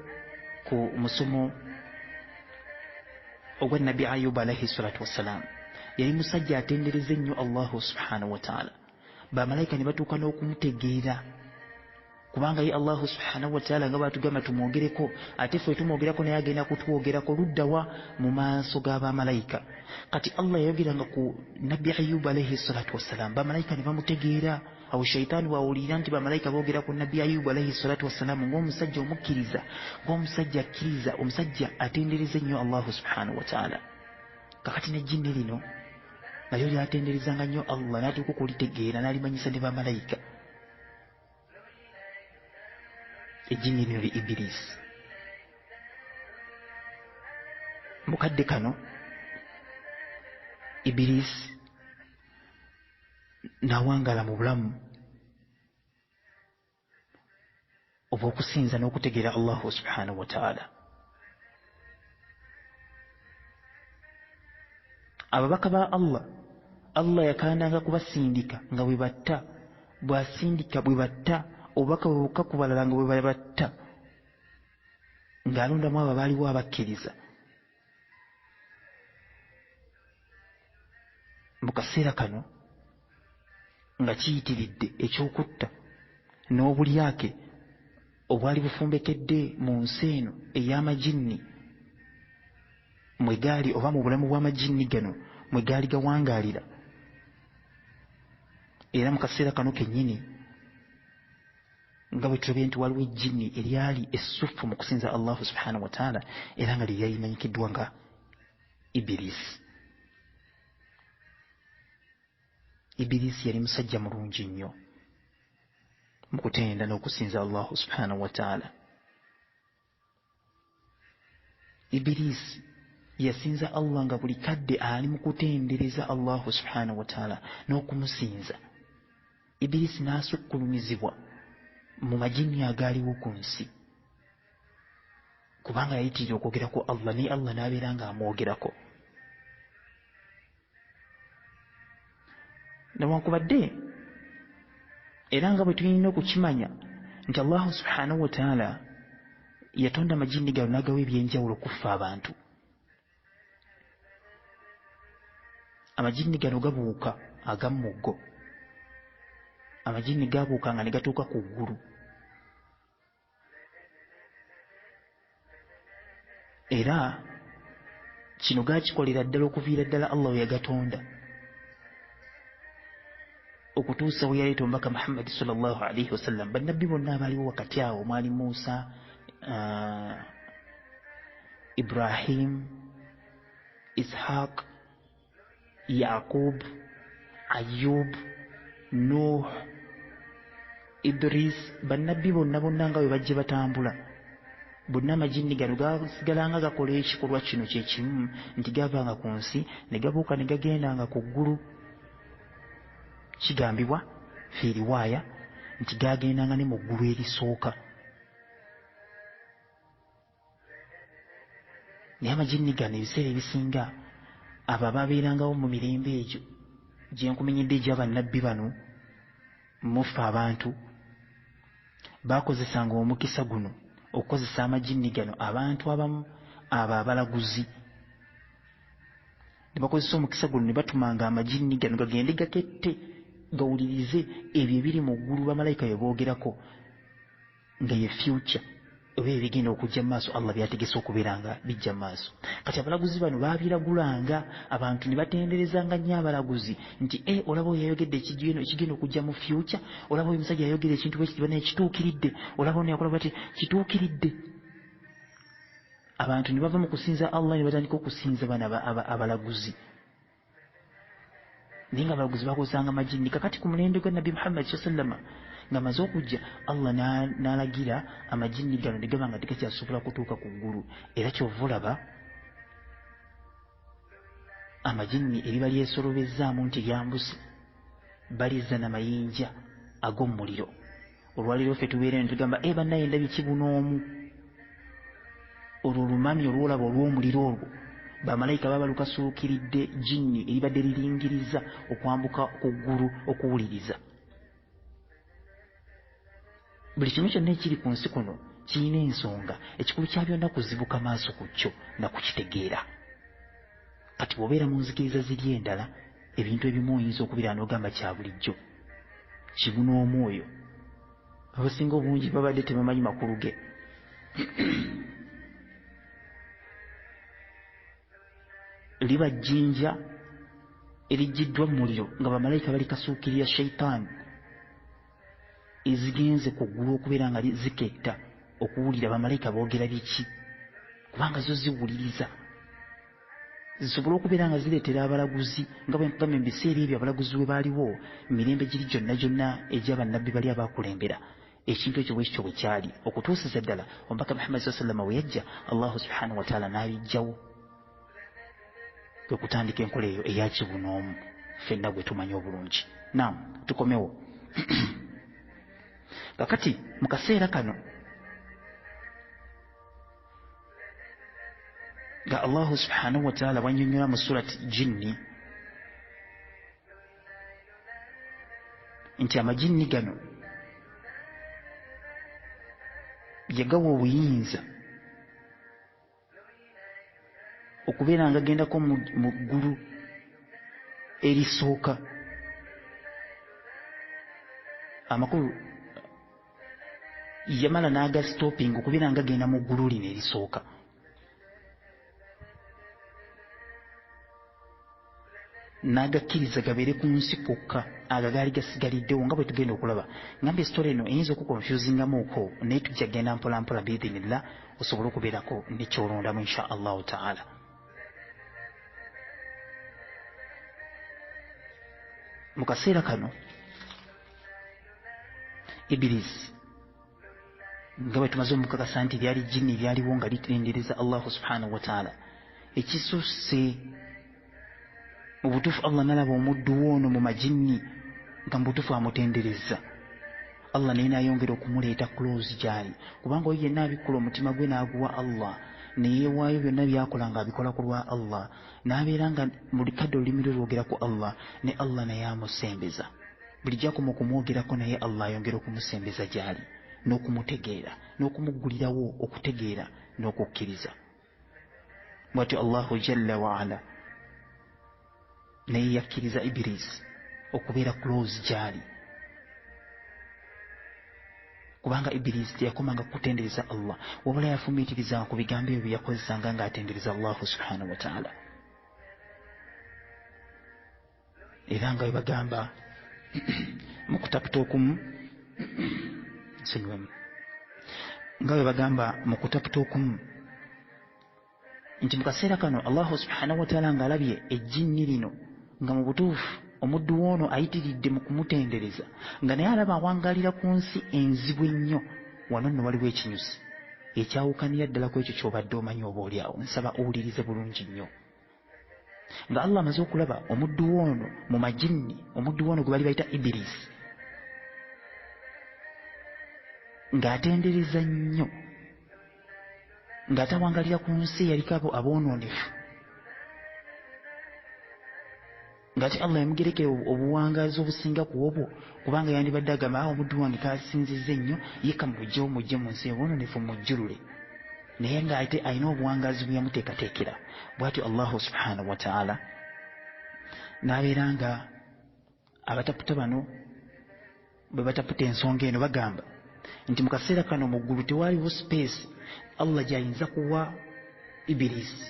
ku musomo ogwa Nabbi Ayub alayhi salatu wassalam, yali musajja atendereza ennyo Allah subhanahu wa ta'ala. Bamalayika ne batuuka n'okumutegeera kubanga ye Allah subhanahu wa ta'ala nga batugamba tumwogereko ate ffe tumwogerako naye agenda kutwogerako luddawa mu maaso g'abamalayika. Kati Allah yayogeranga ku Nabbi Ayyub alayhi salatu wassalam, bamalayika ne bamutegeera. Awo shayitaani bw'awulira nti bamalayika boogera ku Nabbi Ayyub alayhi salatu wassalam ng'omusajja omukkiriza, ng'omusajja akkiriza, omusajja atendereza ennyo Allah subhanahu wa ta'ala. Kakati n'ejjinni lino nalyo lyatenderezanga nnyo Allah, n'atuuka okulitegeera n'alimanyisa ne bamalayika. Ejjinni lino li Ibirisi. Mukadde kano Ibirisi n'awangala mu bulamu obw'okusinza n'okutegeera Allah subhanahu wa ta'ala. Ababaka ba Allah yakandanga kubasindika nga bwe batta, bw'asindika bwe batta, obubaka bwe bukka ku balala nga bwe batta, ng'alondamu abo baaliwo abakkiriza. Mu kaseera kano nga kiyitiridde eky'okutta n'obulyake obwali bufumbekedde mu nsi eno ey'amajinni mwe gaali, oba mu bulamu bw'amajinni gano mwe gaali gawangaalira. Era mu kaseera kano kennyini nga bwe tulabye nti waliwo ejjinni eryali essufu mu kusinza Allah subhanahu wa ta'ala, era nga lyali limanyikiddwa nga Ibirisi. Ibirisi yali musajja mulungi nnyo mu kutenda n'okusinza Allah subhanahu wa ta'ala. Ibirisi yasinza Allah nga buli kadde ali mu kutendereza Allah subhanahu wa ta'ala n'okumusinza. Ibirisi n'asukkulumizibwa mu majinni agaaliwo ku nsi, kubanga yayitirira okwogerako Allah, naye Allah n'abeera nga amwogerako. Newankubadde era nga bwe tulina okukimanya nti Allah subhanahu wa ta'ala yatonda amajinni gano n'agawa ebyenjawulo okuffa abantu. Amajinni gano gabuuka agamuggo, amajinni gabuukanga ne gatuuka ku ggulu. Era kino gaakikolera ddala okuviira ddala Allah we yagatonda okutuusa we yaleeta omubaka Muhammad sallallahu alaihi wasallam. Bannabbi bonna abaaliwo wakati awo mwali Musa, Ibrahim, Ishaq, Yaqub, Ayub, Nuh, Idris. Bannabbi bonna nga bwe bajje batambula, bonna amajinni gano gasigalanga gakola ekikolwa kino kye kimu, nti gavanga ku nsi ne gabuuka ne gagendanga ku ggulu. Kigambibwa fi riwaaya nti gagendanga ne mu ggulu erisooka. Naye amajinni gano ebiseera ebisinga abo ababeerangawo mu mirembe egyo gye nkumenyedde egy'abannabbi bano mufa abantu, baakozesanga omukisa guno okukozesa amajinni gano abantu abamu abo abalaguzi. Ne bakozesa omukisa guno ne batumanga amajinni gano gagende gakette gawulirize ebyo ebiri mu ggulu bamalayika bye boogerako, nga ye future oba ebigenda okujja mu maaso Allah byategese okubeera nga bijja mu maaso. Kati abalaguzi bano baabiragulanga, abantu ne batenderezanga nnyo abalaguzi nti olaba oyo yayogedde ekigenda okujja mu future, olaba oyo musajja yayogedde ekintu bwe kiti banaye kituukiridde, olaba ono yakola bati kituukiridde. Abantu ne bava mu kusinza Allah ne batandika okusinza bana abalaguzi. Naye nga abalaguzi bakozesanga amajinni. Kakati ku mulembe gwa Nabbi Muhammad sallallahu alaihi wasallam nga maze okujja, Allah n'alagira amajinni gano ne gaba nga tegakyasobola kutuuka ku ggulu. Era kyova olaba amajinni eriba lyesolobezaamu nti lyambusi balizza namayinja ag'omuliro. Olwaliro ffe tubeera ne tugamba bannaye ndabye kibunoomu. Olwo olumami olwolaba olw'omuliro olwo bamalayika baba lukasuukiridde jinni eribadde liringiriza okwambuka ku ggulu okuwuliriza. Buli kimu kyonna ekiri ku nsi kuno kirina ensonga, ekikulu kya byonna kuzibuka maaso ku kyo na kukitegeera. Kati bw'obeera mu nzikiriza ziri endala, ebintu ebimu oyinza okubeera n'ogamba kya bulijjo, kibuna omwoyo. abasinga obungi babadde tebamanyi makulu ge. Liba jjinja erijjiddwa mu muliro nga bamalayika bali kasuukirira sheitaani ezigenze ku ggulu okubeera nga ziketta okuwulira bamalayika boogera biki, kubanga zo ziwuliriza zisobola okubeera nga zireetera abalaguzi nga bwe nkugambye mu biseera ebyo abalaguzi we baaliwo mirembe giri gyonna egy'abannabbi bali abaakulembera. Ekintu ekyo bwe kityo bwe kyali okutuusiza ddala omubaka Muhammad sallallahu alaihi wasallam we yajja, Allahu subhanahu wa ta'ala n'abiggyawo, kwe kutandika enkola eyo eya kibunoomu ffenna gwe tumanyi obulungi. Naam, tukomewo. Kakati mu kaseera kano nga Allahu subhanahu wa ta'ala bw'annyonnyola mu surati Jinni nti amajinni gano yagawa obuyinza okubeera nga gendako mu ggulu erisooka, amakulu yamala n'aga stopping okubeera nga genda mu ggulu lino erisooka. N'agakkiriza gabeere ku nsi kokka, ago gaali gasigaliddewo nga bwe tugenda okulaba. Ngambye esitole eno eyinza okukonfuzingamuuko naye tujja genda mpola mpola biidhinillah osobole okubeerako nekyolondamu insha allahu ta'ala. Mu kaseera kano Ibirisi nga bwe tumaze omukakasa nti lyali jjinni lyaliwo nga litendereza Allahu subhanahu wa ta'ala, ekisusse mu butuufu Allah n'alaba omuddu w'ono mu majinni nga mu butuufu amutendereza. Allah naye n'ayongera okumuleeta close gyali, kubanga oyo yenna abikola omutima gwe n'aguwa Allah, ne yeewaayo byonna byakola ng'abikola ku lwa Allah, n'abeera nga buli kadde olulimi lwe lwogera ku Allah, ne Allah naye amusembeza. Buli gy'akoma okumwogerako naye Allah ayongera okumusembeza gyali, n'okumutegeera, n'okumuggulirawo okutegeera n'okukkiriza. Bw'atyo Allahu jalla wa ala naye yakkiriza Ibirisi okubeera close gyali, kubanga Ibirisi teyakomanga kutendereza Allah wabula yafumiitiriza ku bigambo ebyo bye yakozesanga ng'atendereza Allahu subhanahu wa ta'ala. Era nga bwe bagamba mu kutaputa okumu nga bwe bagamba mu kutaputa okumu nti mu kaseera kano Allahu subhanahu wa ta'ala ng'alabye ejjinni lino nga mu butuufu omuddu w'ono ayitiridde mu kumutendereza, nga naye alaba awangalira ku nsi enzibu ennyo. Wano nno waliwo ekinyusi ekyawukanira ddala ku ekyo ky'obadde omanyi oba oli awo. Nsaba owulirize bulungi nnyo. Nga Allah amaze okulaba omuddu w'ono mu majinni, omuddu w'ono gwe bali bayita Ibirisi, ng'atendereza nnyo, ng'atawangalira ku nsi eyaliko aboononefu, ng'ate Allah yamugerekera obuwangaazi obusinga ku obwo, kubanga yandibadde agamba omuddu wange kasinzizza ennyo, ye kamugyewo mujje mu nsi obwononefu mujjulule, naye ng'ate alina obuwangaazi bwe yamuteekateekera. Bw'atyo Allahu subhanahu wa ta'ala n'abeera nga abataputa bano bwe bataputa ensonga eno bagamba nti mu kaseera kano mu ggulu tewaaliwo space Allah gy'ayinza kuwa Ibirisi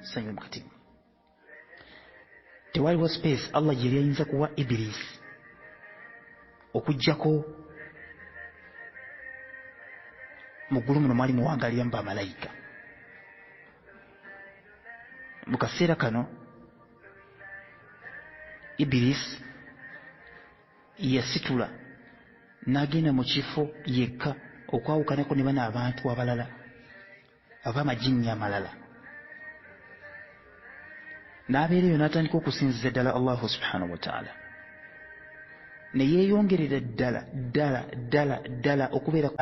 sanywe mukatimu, tewaaliwo space Allah gye yayinza kuwa Ibirisi okuggyako mu ggulu muno mwali muwangaliramu bamalayika. Mu kaseera kano Ibirisi yasitula n'agenda mu kifo yekka okwawukanako ne bano abantu abalala ab'amajinni amalala, n'abeera eyo n'atandika okusinziza ddala Allahu subhanahu wa ta'ala, ne yeeyongerera ddala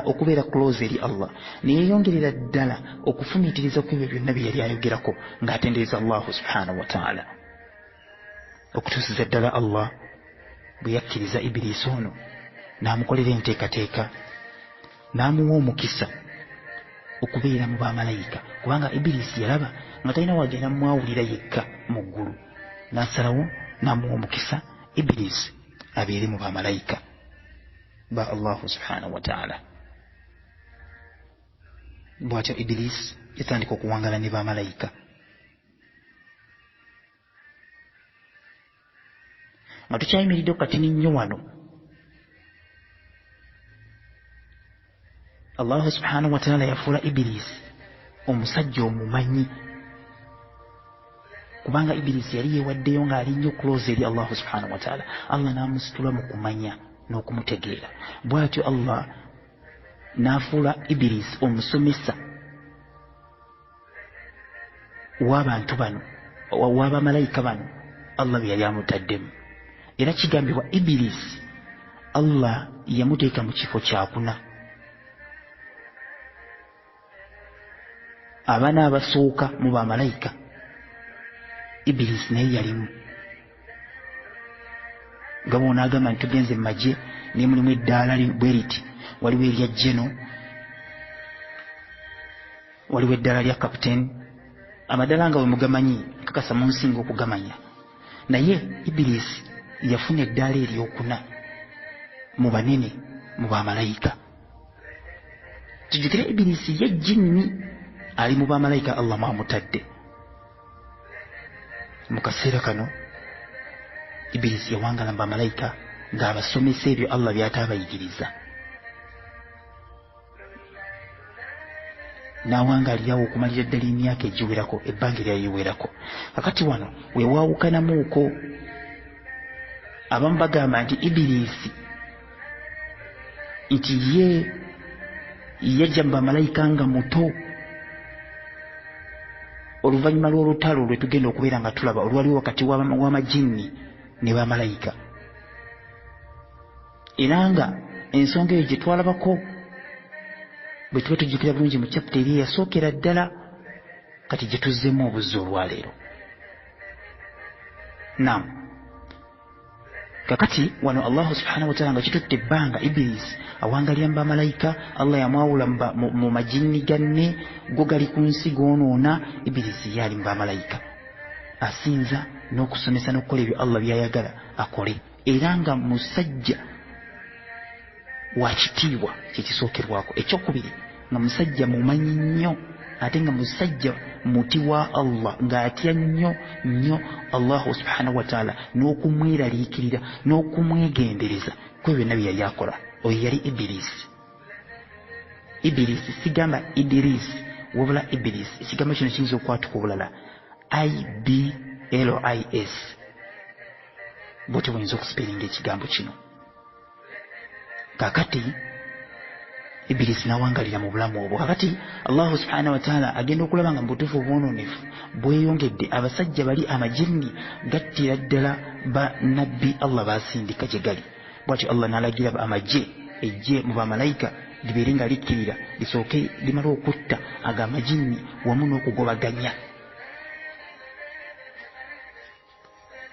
okubeera close eri Allah, ne yeeyongerera ddala okufumiitiriza ku ebyo byonna bye yali ayogerako ng'atendereza Allahu subhanahu wa ta'ala, okutuusiza ddala Allah bwe yakkiriza Ibirisi ono n'amukolera enteekateeka, n'amuwa omukisa okubeera mu bamalayika, kubanga Ibirisi yalaba nga talina wagenda mwawulira yekka mu ggulu, n'asalawo n'amuwa omukisa Ibirisi abeere mu bamalayika. ba Allah subhanahu wa ta'ala. Bwatyo Iblis yatandika okuwangala ne bamalayika. Nga tukyayimiridde katini nnyo wano, Allah subhanahu wa ta'ala yafuula Iblis omusajja omumanyi, kubanga Iblis yali yewaddeyo ng'ali nnyo close eri Allah subhanahu wa ta'ala. Allah n'amusitula mu kumanya n'okumutegeera. Bw'atyo Allah n'afuula Iblis omusomesa w'abantu bano, w'abamalayika bano Allah bye yali amutaddemu. Era kigambibwa Iblis Allah yamuteeka mu kifo kyakuna. Abaana abasooka mu bamalayika Iblis naye yalimu. Nga bw'ona agamba nti tugenze mu magye naye mulimu eddaala bwe riti, waliwo erya jeno, waliwo eddaala lya kapiteeni. Amadaala nga bwe mugamanyi kakasa munsinga okugamanya, naye Iblis yafuna eddaala eryokuna mu banene mu bamalayika. Tujjukire Iblis ye jjinni ali mu bamalayika Allah mwamutadde. Mu kaseera kano Iblis yawangala mu bamalayika ng'abasomesa ebyo Allah by'ataabayigiriza. N'awangalirawo okumalira ddala emyaka egiwerako, ebbanga eryayiwerako. Kakati wano we waawukanamuuko. Abamu bagamba nti Iblis nti ye yajja mu bamalayika nga muto, oluvannyuma lw'olutalo lwe tugenda okubeera nga tulaba olwaliwo wakati w'amajinni ne bamalayika. Era nga ensonga eyo gye twalabako bwe tuba tujjukira bulungi mu chapter eri eyasookera ddala, kati gye tuzzeemu obuzzi olwaleero. Naam, kakati wano Allah subhanahu wa ta'ala nga kitutte ebbanga Iblis awangalira mu bamalayika, Allah yamwawula mu majinni ganne, go gali ku nsi goonoona. Iblis yali mu bamalayika asinza n'okusomesa n'okukola ebyo Allah by'ayagala akole, era nga musajja wa kitiibwa kyekisookerwako. Ekyokubiri nga musajja mumanyi nnyo, ate nga musajja muti wa Allah, ng'atya nnyo nnyo Allah subhanahu wa ta'ala, n'okumweraliikirira n'okumwegendereza kwe byonna bye yali akola. Oyo yali Iblis. Iblis sigamba Idris wabula Iblis. Ekigambo kino kiyinza okwatuka obulala, IBLIS, bw'otyo buyinza okusipeeringa ekigambo kino. Kakati Iblis n'awangalira mu bulamu obwo. Kakati Allah subhanahu wa ta'ala agenda okulaba nga mu butuufu obwonoonefu bweyongedde. Abasajja bali amajinni gattira ddala bannabbi Allah baasindika gye gali. Bw'atyo Allah n'alagira amagye ejje mu bamalayika libeere nga likkirira lisooke limale okutta ag'amajinni wamu n'okugobaganya.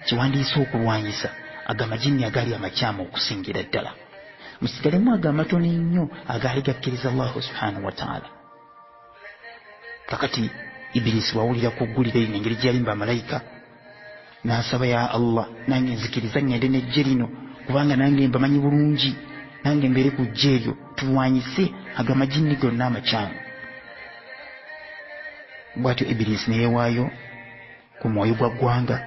Kiwandiise okulwanyisa ag'amajinni agali amakyamu okusingira ddala. Musigalemu ag'amatono ennyo agaali gakkiriza Allah subhanahu wa ta'ala. Kakati Iblis wawulira kuggulira erino engeri gyali mu bamalayika, n'asaba ya Allah, nange nzikiriza ngende n'ejje lino, kubanga nange mbamanyi bulungi, nange mbeere ku ggye eryo tulwanyise ag'amajinni gonna amakyamu. Bw'atyo Iblis ne yeewaayo ku mwoyo gwa ggwanga,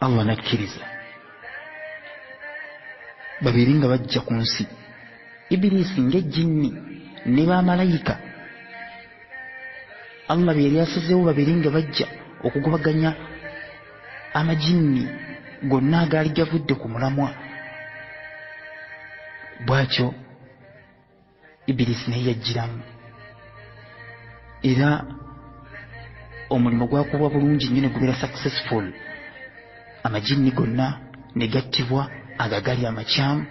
Allah n'akkiriza. Babiri nga bajja ku nsi, Iblis ng'ejjinni ne bamalayika. Allah bye yali asazeewo babiri nga bajja okugobaganya amajinni gonna agaali gavudde ku mulamwa. Bw'atyo Iblis naye yajjiramu, era omulimu gwakubwa bulungi nnyo ne gubeera successful. Amajinni gonna ne gattibwa, agagali amakyamu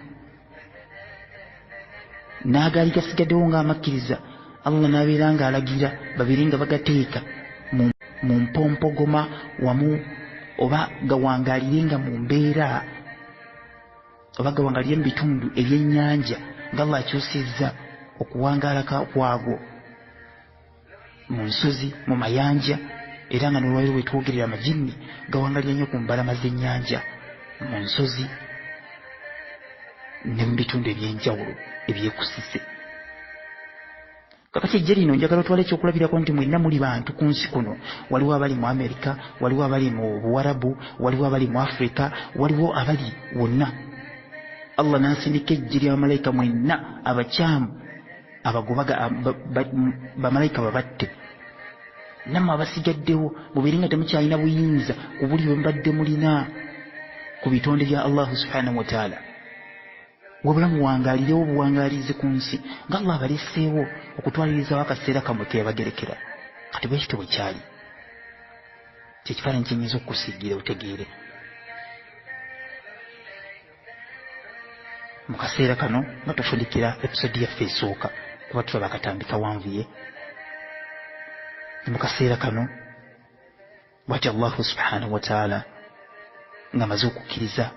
n'agaali gasigaddewo ng'amakkiriza. Allah n'abeera ng'alagira babiri nga bagateeka mu mpompogoma wamu, oba gawangalire nga mu mbeera, oba gawangalire mu bitundu ebyennyanja nga Allah akyusizza okuwangaala kwago mu nsozi, mu mayanja. Era nga n'olwaliro bwe twogerera amajinni gawangalira nnyo ku mbalama z'ennyanja, mu nsozi. ne mu bitundu ebyenjawulo ebyekusise. Kakati ejje lino njagala otwala ekyokulabirako nti mwenna muli bantu ku nsi kuno. Waliwo abali mu Amerika, waliwo abali mu Buwarabu, waliwo abali mu Afrika, waliwo abali wonna. Allah n'asindika ejje lya bamalayika mwenna abakyamu abagobaga bamalayika babatte. Nammwe abasigaddewo mubeere nga temukyalina buyinza ku buli bwe mubadde mulina ku bitonde bya Allahu subhanahu wa ta'ala. Wabula muwangaalirewo obuwangaalizi ku nsi nga Allah abaleseewo okutwalirizawo akaseera kamwe ke yabagerekera. Kati bwekityo bwe kyali kyekifaananyi kyenyinza okukusiigira otegeere. Mu kaseera kano nga tufundikira episode yaffe esooka kuba tulaba akatambi kawanvuye. Mu kaseera kano bw'ati Allahu subhanahu wa ta'ala nga amaze okukkiriza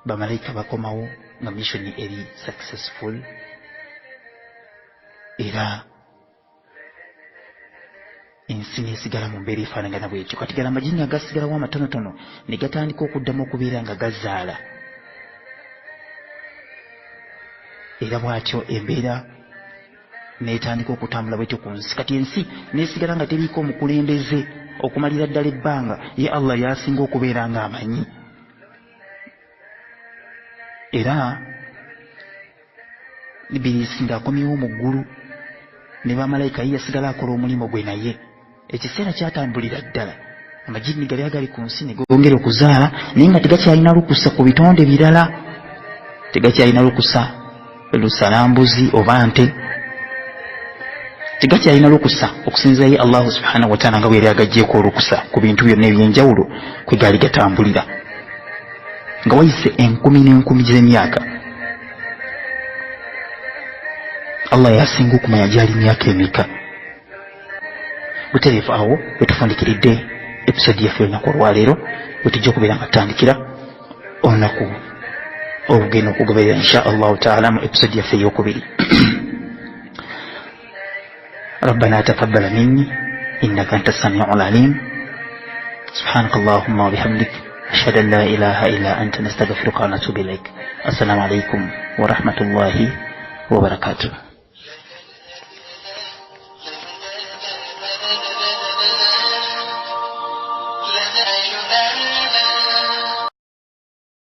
bamalayika bakomawo nga mission eri successful, era ensi nesigala mu mbeera efaanagana bwekyo. Kati gala amajini agasigalawo amatonotono ne gatandika okuddamu okubeera nga gazaala, era bw'atyo embeera neetandika okutambula bwetyo ku nsi. Kati ensi nesigala nga teriiko omukulembeze okumalira ddala ebbanga ye Allah yasinga okubeera nga amanyi. Era Ibirisi ng'akomyewo mu ggulu ne bamalayika ye yasigala akola omulimu gwe. Naye ekiseera kyatambulira ddala, amajini gali agali ku nsi ne gongera okuzaala, naye nga tegakyalina lukusa ku bitonde birala, tegakyalina lukusa lusalambuzi oba nte, tegakyalina lukusa okusinziira ye Allahu subhanahu wa ta'ala nga bwe yali agaggyeko olukusa ku bintu byonna ebyenjawulo kwe gaali gatambulira. Nga wayise 10,000 z'emyaka, Allah yasinga okumanya gyali myaka emeka. Butereevu awo wetufundikiridde episode yaffe olunaku olwaleero, wetujja okubeera nga tutandikira olunaku olugenda okugoberera insha Allahu ta'ala mu episode yaffe ey'okubiri. ربنا تقبل مني إنك أنت السميع العليم. سبحانك اللهم وبحمدك أشهد أن لا إله إلا أنت نستغفرك ونتوب إليك. السلام عليكم ورحمة الله وبركاته.